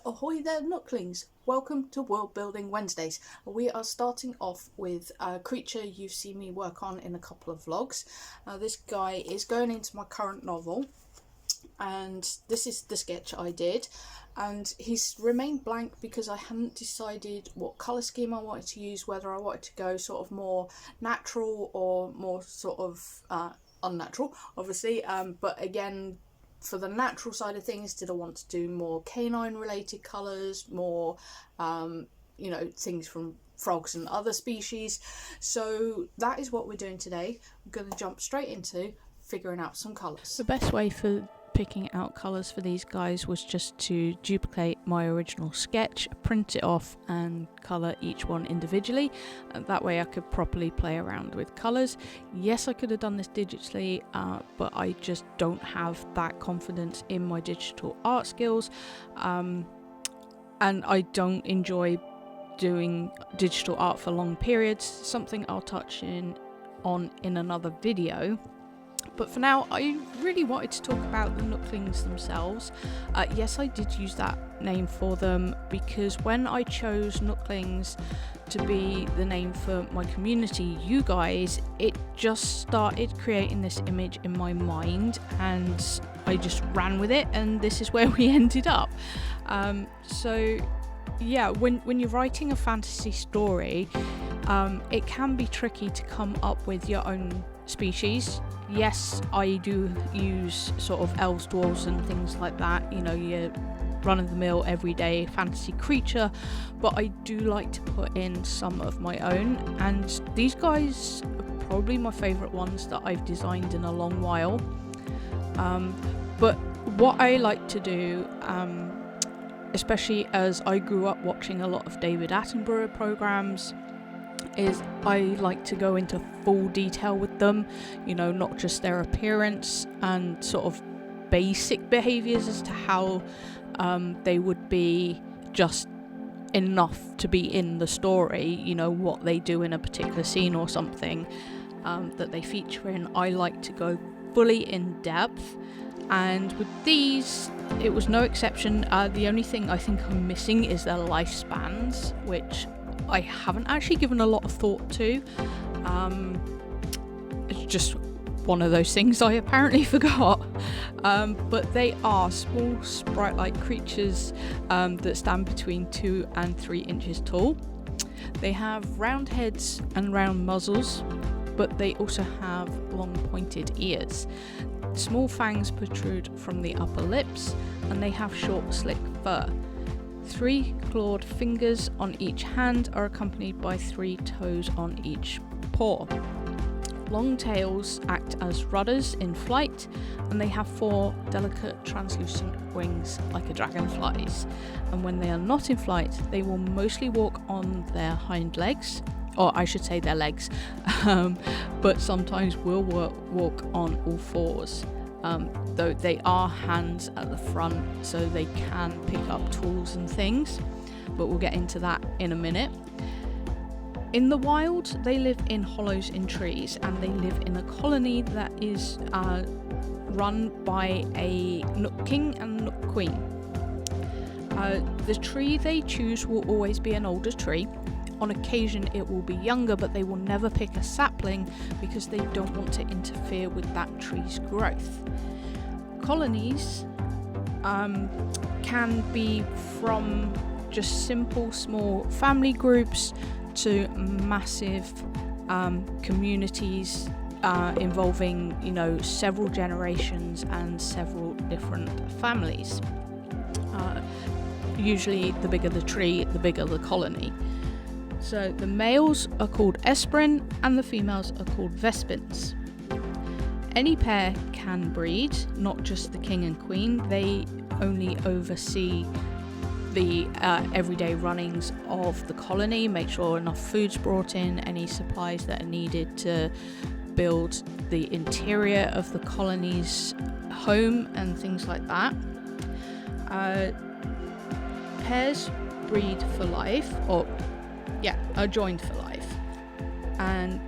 Ahoy there, Nooklings! Welcome to World Building Wednesdays. We are starting off with a creature you've seen me work on in a couple of vlogs. This guy is going into my current novel, and this is the sketch I did. And he's remained blank because I hadn't decided what colour scheme I wanted to use, whether I wanted to go sort of more natural or more sort of unnatural, obviously. But again, for the natural side of things, did I want to do more canine related colours, more things from frogs and other species? So that is what we're doing today. We're going to jump straight into figuring out some colours. The best way for picking out colours for these guys was just to duplicate my original sketch, print it off and colour each one individually. That way I could properly play around with colours. Yes, I could have done this digitally, but I just don't have that confidence in my digital art skills, and I don't enjoy doing digital art for long periods, something I'll touch on in another video. But for now, I really wanted to talk about the Nooklings themselves. Yes, I did use that name for them because when I chose Nooklings to be the name for my community, you guys, it just started creating this image in my mind and I just ran with it, and this is where we ended up. So yeah, when you're writing a fantasy story, it can be tricky to come up with your own species. Yes, I do use sort of elves, dwarves and things like that, your run-of-the-mill everyday fantasy creature, but I do like to put in some of my own, and these guys are probably my favourite ones that I've designed in a long while. But what I like to do, especially as I grew up watching a lot of David Attenborough programs, is I like to go into full detail with them, not just their appearance and sort of basic behaviours as to how they would be just enough to be in the story, what they do in a particular scene or something that they feature in. I like to go fully in depth, and with these it was no exception. The only thing I think I'm missing is their lifespans, which I haven't actually given a lot of thought to. It's just one of those things I apparently forgot. But they are small sprite-like creatures that stand between 2 and 3 inches tall. They have round heads and round muzzles, but they also have long pointed ears. Small fangs protrude from the upper lips, and they have short slick fur. 3 clawed fingers on each hand are accompanied by 3 toes on each paw. Long tails act as rudders in flight, and they have 4 delicate translucent wings like a dragonfly's. And when they are not in flight, they will mostly walk on their hind legs, or I should say their legs, but sometimes will walk on all 4s. Though they are hands at the front, so they can pick up tools and things, but we'll get into that in a minute. In the wild, they live in hollows in trees, and they live in a colony that is run by a Nook King and Nook Queen. The tree they choose will always be an older tree. On occasion it will be younger, but they will never pick a sapling because they don't want to interfere with that tree's growth. Colonies can be from just simple small family groups to massive communities involving several generations and several different families. Usually the bigger the tree, the bigger the colony. So the males are called Esperin and the females are called Vespins. Any pair can breed, not just the king and queen. They only oversee the everyday runnings of the colony, make sure enough food's brought in, any supplies that are needed to build the interior of the colony's home and things like that. Pairs breed for life, are joined for life, and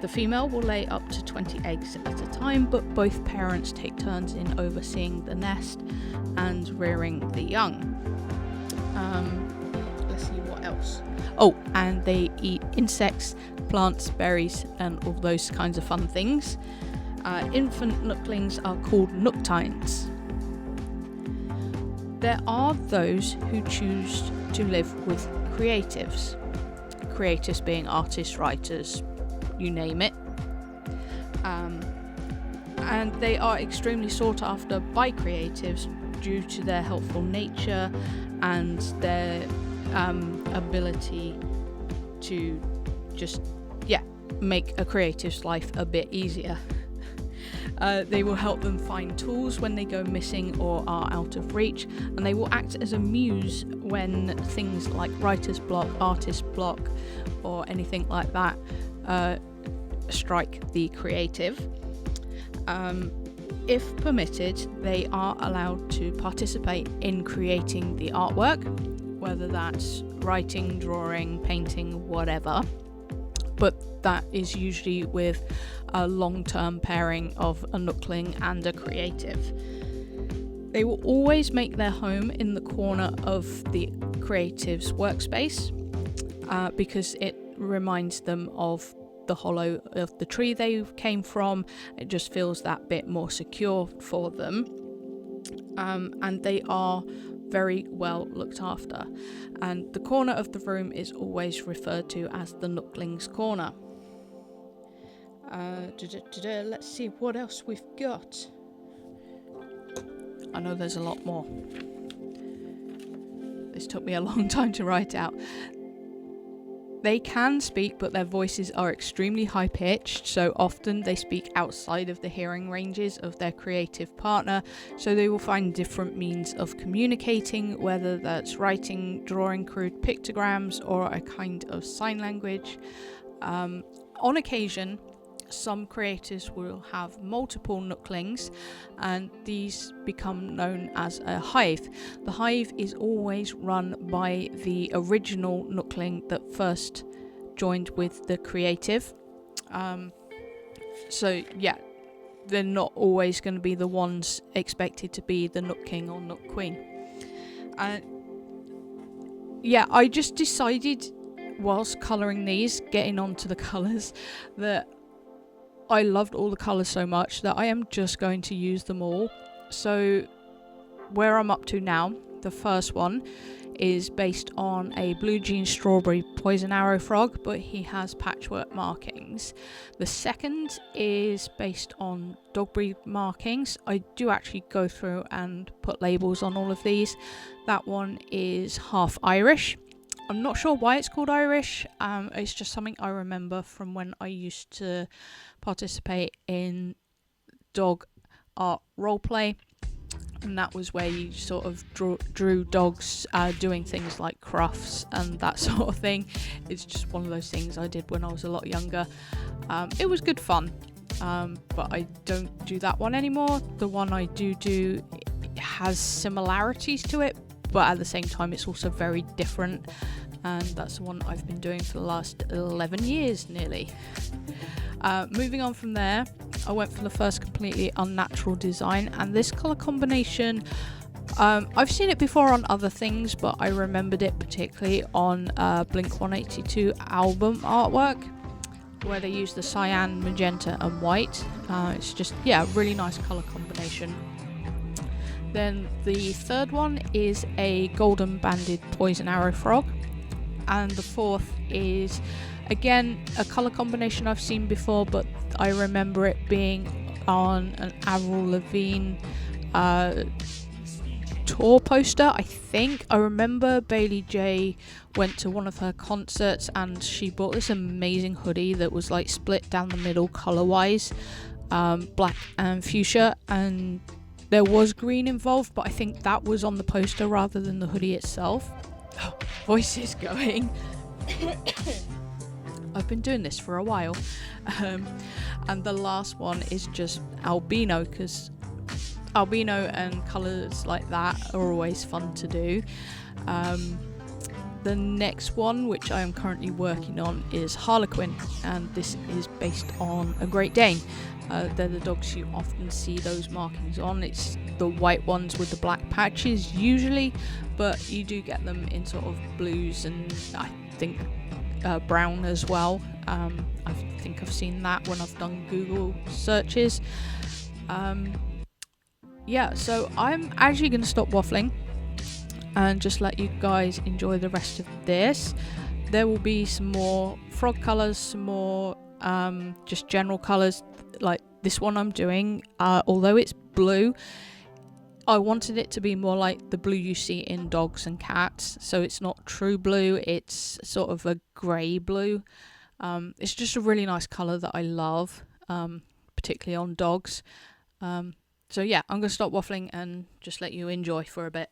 the female will lay up to 20 eggs at a time, but both parents take turns in overseeing the nest and rearing the young. Let's see what else. Oh, and they eat insects, plants, berries, and all those kinds of fun things. Infant Nooklings are called Nooktines. There are those who choose to live with creatives. Creatives being artists, writers, you name it. And they are extremely sought after by creatives due to their helpful nature and their ability to just, make a creative's life a bit easier. They will help them find tools when they go missing or are out of reach, and they will act as a muse when things like writer's block, artist block, or anything like that strike the creative. If permitted, they are allowed to participate in creating the artwork, whether that's writing, drawing, painting, whatever. But that is usually with a long-term pairing of a Nookling and a creative. They will always make their home in the corner of the creative's workspace because it reminds them of the hollow of the tree they came from. It just feels that bit more secure for them. And they are very well looked after, and the corner of the room is always referred to as the Nookling's corner. Let's see what else we've got. I know there's a lot more. This took me a long time to write out. They can speak, but their voices are extremely high-pitched, so often they speak outside of the hearing ranges of their creative partner, so they will find different means of communicating, whether that's writing, drawing crude pictograms, or a kind of sign language. On occasion, some creators will have multiple Nooklings, and these become known as a hive. The hive is always run by the original Nookling that first joined with the creative. They're not always going to be the ones expected to be the Nook King or Nook Queen. I just decided whilst colouring these, getting onto the colours, that I loved all the colours so much that I am just going to use them all. So where I'm up to now, the first one is based on a blue jean strawberry poison arrow frog, but he has patchwork markings. The second is based on Dogberry markings. I do actually go through and put labels on all of these. That one is half Irish. I'm not sure why it's called Irish. It's just something I remember from when I used to participate in dog art roleplay, and that was where you sort of drew dogs doing things like crufts and that sort of thing. It's just one of those things I did when I was a lot younger. It was good fun, but I don't do that one anymore. The one I do has similarities to it, but at the same time it's also very different, and that's the one I've been doing for the last 11 years nearly. Moving on from there, I went for the first completely unnatural design, and this colour combination, I've seen it before on other things, but I remembered it particularly on Blink-182 album artwork, where they use the cyan, magenta and white. It's just, really nice colour combination. Then the third one is a golden banded poison arrow frog, and the fourth is again a colour combination I've seen before, but I remember it being on an Avril Lavigne tour poster. I think I remember Bailey J went to one of her concerts and she bought this amazing hoodie that was like split down the middle colour wise, black and fuchsia, and there was green involved, but I think that was on the poster rather than the hoodie itself. Oh, voice is going. I've been doing this for a while. And the last one is just albino, because albino and colours like that are always fun to do. The next one, which I am currently working on, is Harlequin, and this is based on a Great Dane. They're the dogs you often see those markings on. It's the white ones with the black patches usually, but you do get them in sort of blues and I think brown as well. I think I've seen that when I've done Google searches. Yeah, so I'm actually going to stop waffling and just let you guys enjoy the rest of this. There will be some more frog colours, some more just general colours like this one I'm doing. Although it's blue, I wanted it to be more like the blue you see in dogs and cats. So it's not true blue, it's sort of a grey blue. It's just a really nice colour that I love, particularly on dogs. So yeah, I'm going to stop waffling and just let you enjoy for a bit.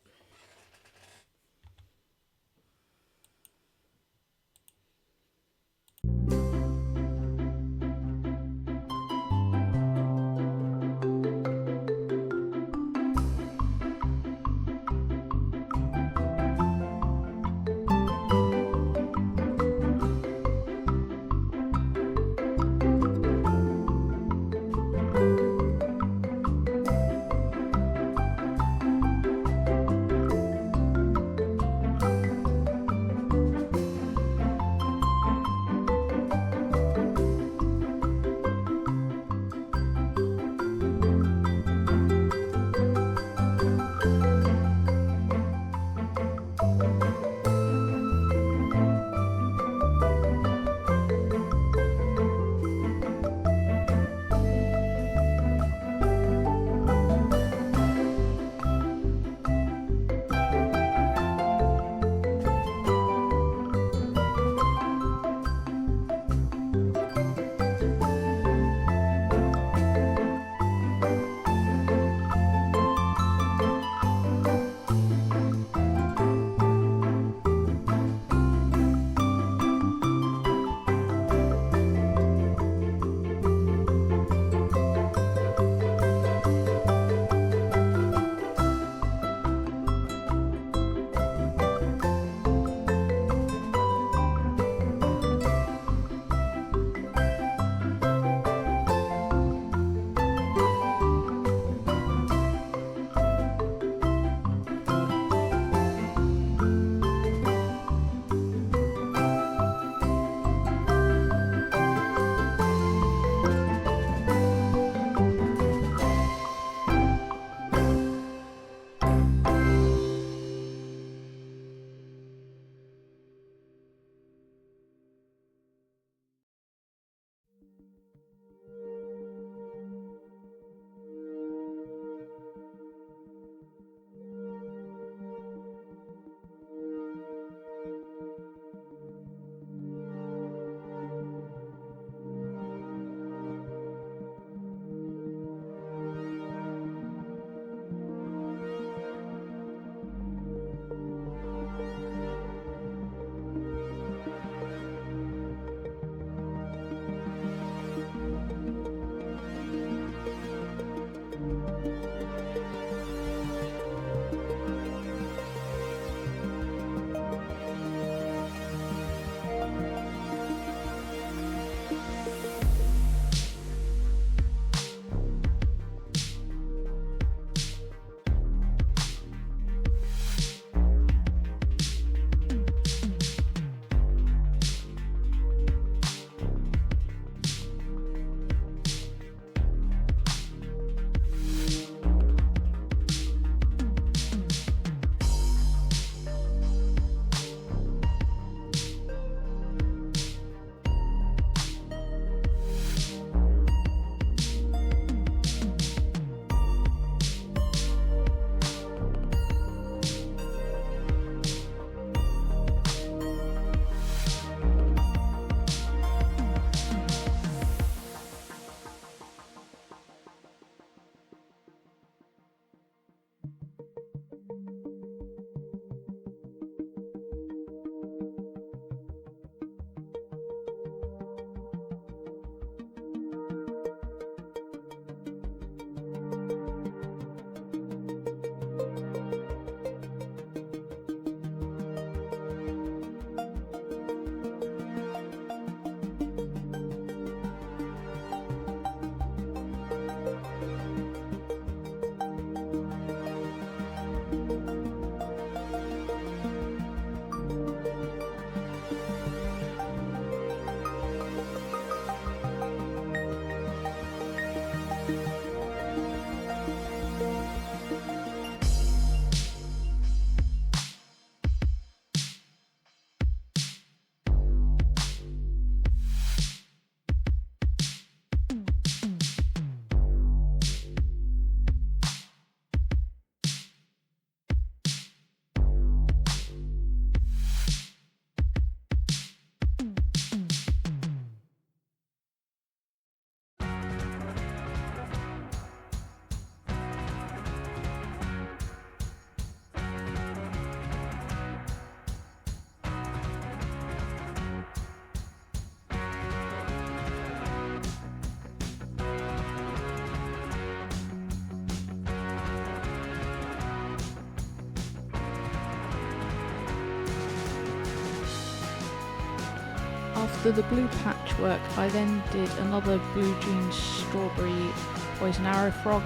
After the blue patchwork, I then did another Blue Jeans Strawberry Poison Arrow Frog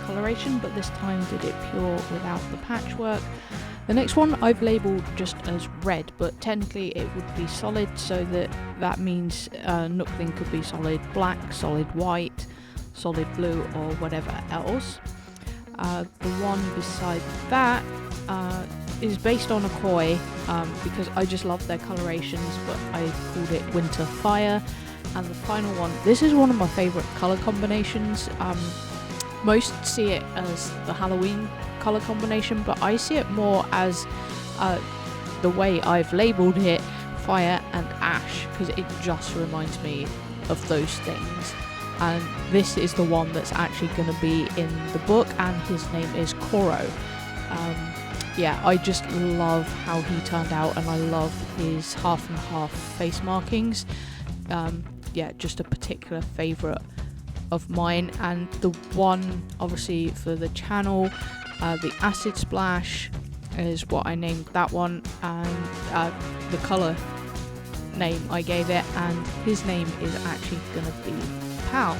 coloration, but this time did it pure without the patchwork. The next one I've labelled just as red, but technically it would be solid, so that means Nookling could be solid black, solid white, solid blue, or whatever else. The one beside that is based on a koi, because I just love their colorations, but I called it Winter Fire. And the final one, this is one of my favourite colour combinations. Most see it as the Halloween colour combination, but I see it more as the way I've labelled it, fire and ash, because it just reminds me of those things. And this is the one that's actually going to be in the book, and his name is Koro. Yeah, I just love how he turned out, and I love his half and half face markings. Yeah, just a particular favourite of mine. And the one, obviously, for the channel, the Acid Splash is what I named that one, and the colour name I gave it, and his name is actually going to be Pal.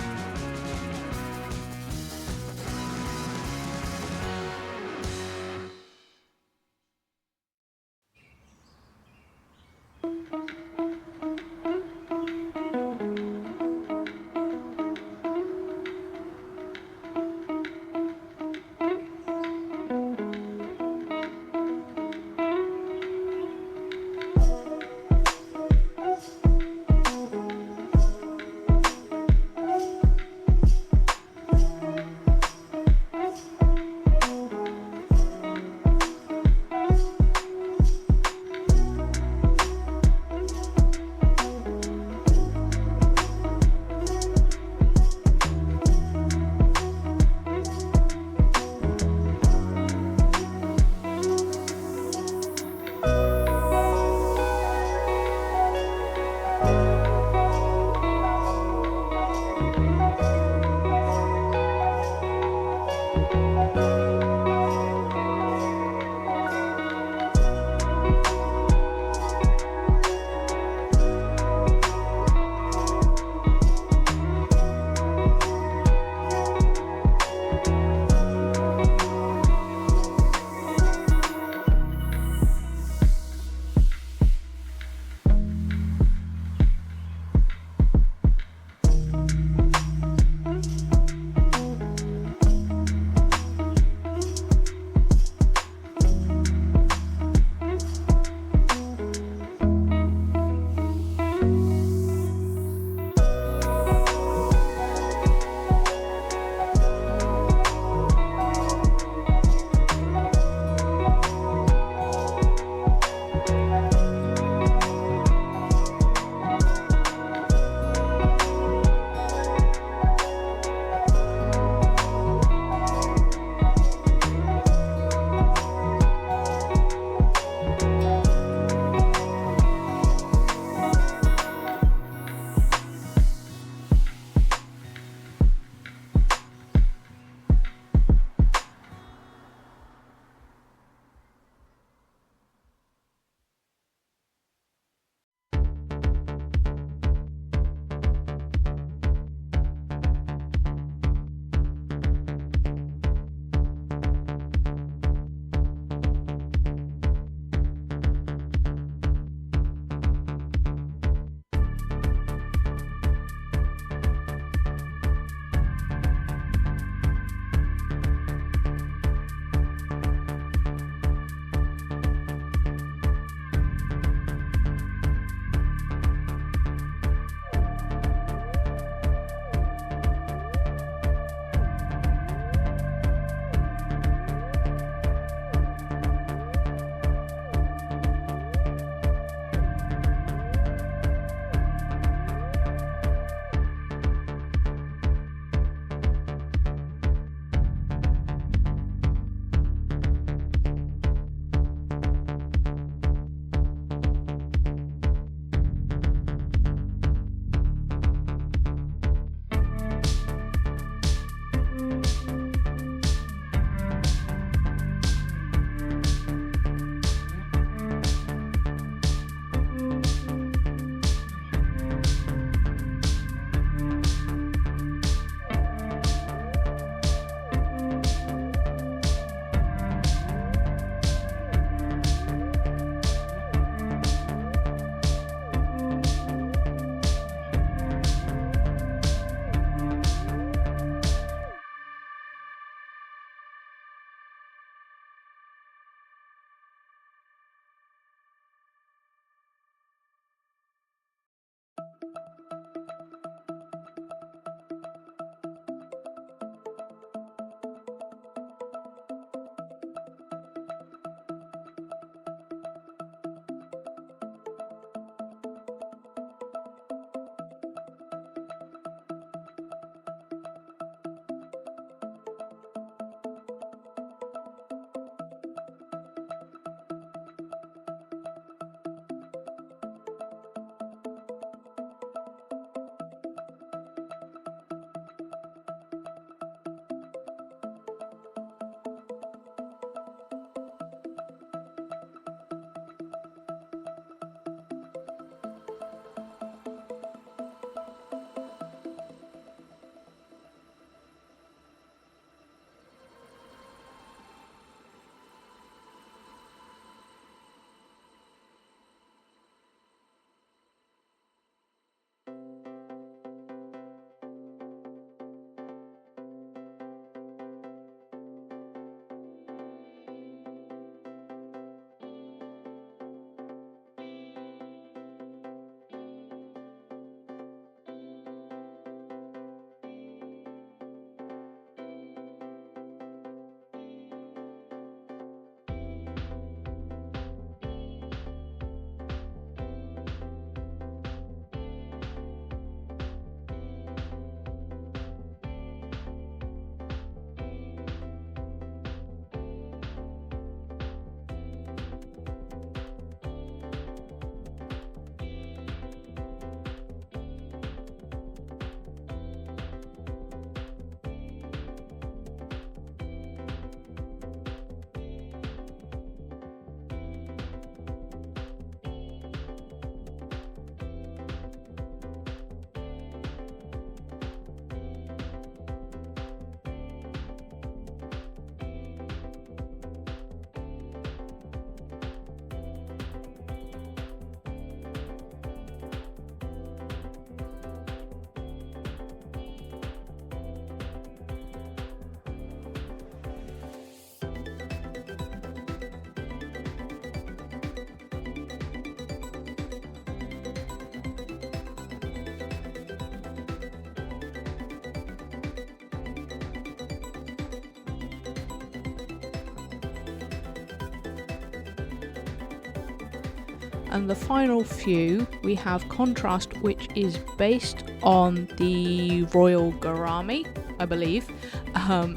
And the final few, we have Contrast, which is based on the Royal Gourami, I believe.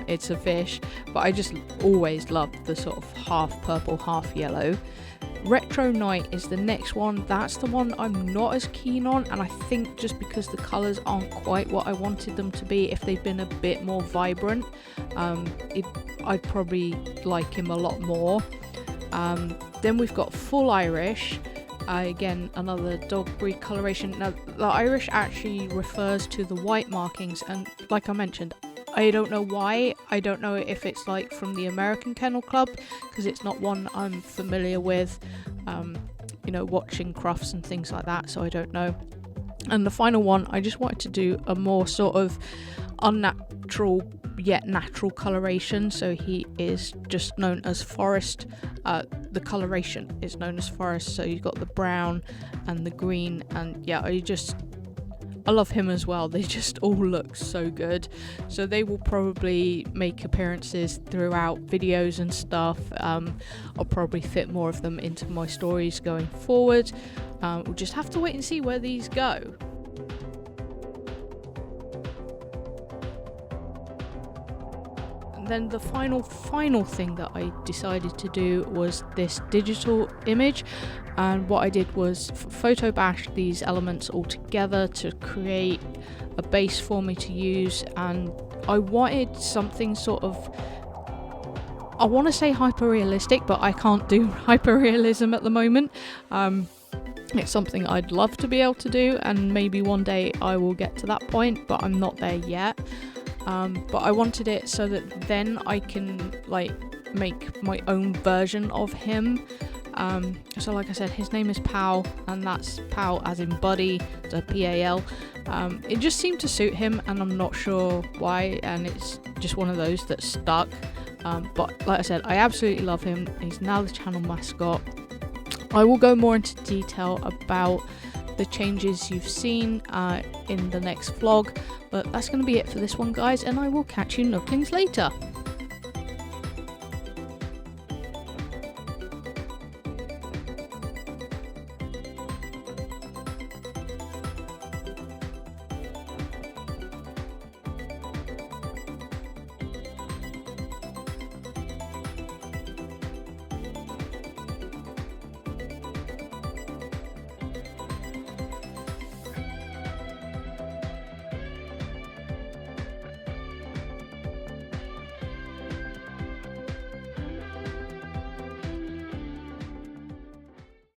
It's a fish, but I just always loved the sort of half purple, half yellow. Retro Night is the next one. That's the one I'm not as keen on, and I think just because the colours aren't quite what I wanted them to be. If they'd been a bit more vibrant, I'd probably like him a lot more. Then we've got Full Irish. Again, another dog breed coloration. Now, the Irish actually refers to the white markings, and like I mentioned, I don't know why. I don't know if it's like from the American Kennel Club, because it's not one I'm familiar with, watching Crufts and things like that, so I don't know. And the final one, I just wanted to do a more sort of unnatural yet natural coloration, so he is just known as Forest. The coloration is known as Forest, so you've got the brown and the green, and yeah, I love him as well. They just all look so good. So they will probably make appearances throughout videos and stuff. I'll probably fit more of them into my stories going forward. We'll just have to wait and see where these go. And then the final thing that I decided to do was this digital image. And what I did was photo bash these elements all together to create a base for me to use, and I wanted something sort of, I want to say hyper realistic, but I can't do hyper realism at the moment. It's something I'd love to be able to do, and maybe one day I will get to that point, but I'm not there yet. But I wanted it so that then I can make my own version of him. So like I said, his name is Pal, and that's Pal as in Buddy, so P-A-L. It just seemed to suit him, and I'm not sure why, and it's just one of those that stuck. But like I said, I absolutely love him. He's now the channel mascot. I will go more into detail about the changes you've seen in the next vlog, but that's going to be it for this one, guys, and I will catch you nooklings later.